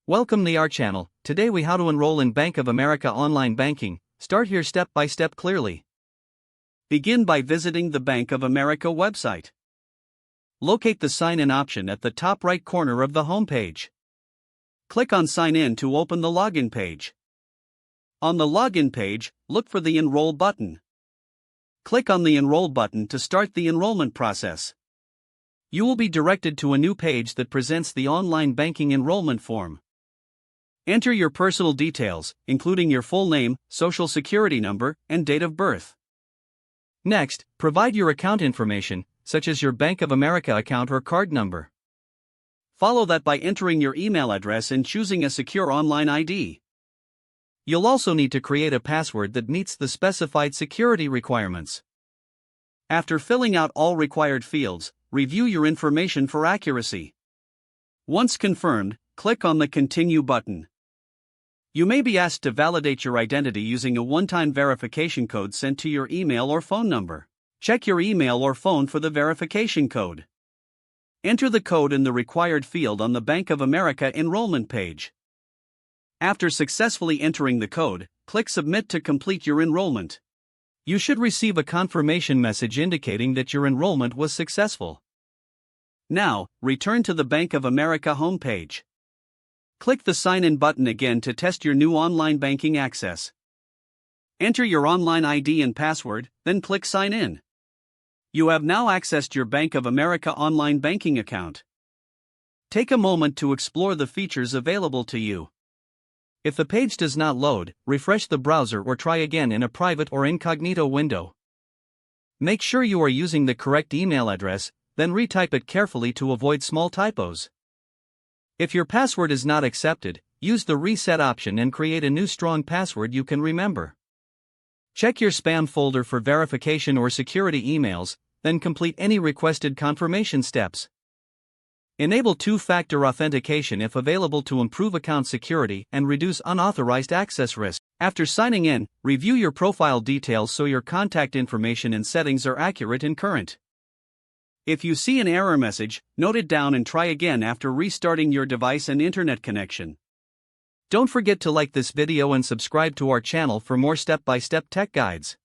Welcome to our channel. Today we how to enroll in Bank of America online banking. Start here step by step clearly. Begin by visiting the Bank of America website. Locate the sign in option at the top right corner of the home page. Click on sign in to open the login page. On the login page, look for the Enroll button. Click on the Enroll button to start the enrollment process. You will be directed to a new page that presents the online banking enrollment form. Enter your personal details, including your full name, social security number, and date of birth. Next, provide your account information, such as your Bank of America account or card number. Follow that by entering your email address and choosing a secure online ID. You'll also need to create a password that meets the specified security requirements. After filling out all required fields, review your information for accuracy. Once confirmed, click on the Continue button. You may be asked to validate your identity using a one-time verification code sent to your email or phone number. Check your email or phone for the verification code. Enter the code in the required field on the Bank of America enrollment page. After successfully entering the code, click Submit to complete your enrollment. You should receive a confirmation message indicating that your enrollment was successful. Now, return to the Bank of America homepage. Click the Sign In button again to test your new online banking access. Enter your online ID and password, then click Sign In. You have now accessed your Bank of America online banking account. Take a moment to explore the features available to you. If the page does not load, refresh the browser or try again in a private or incognito window. Make sure you are using the correct email address, then retype it carefully to avoid small typos. If your password is not accepted, use the reset option and create a new strong password you can remember. Check your spam folder for verification or security emails, then complete any requested confirmation steps. Enable two-factor authentication if available to improve account security and reduce unauthorized access risk. After signing in, review your profile details so your contact information and settings are accurate and current. If you see an error message, note it down and try again after restarting your device and internet connection. Don't forget to like this video and subscribe to our channel for more step-by-step tech guides.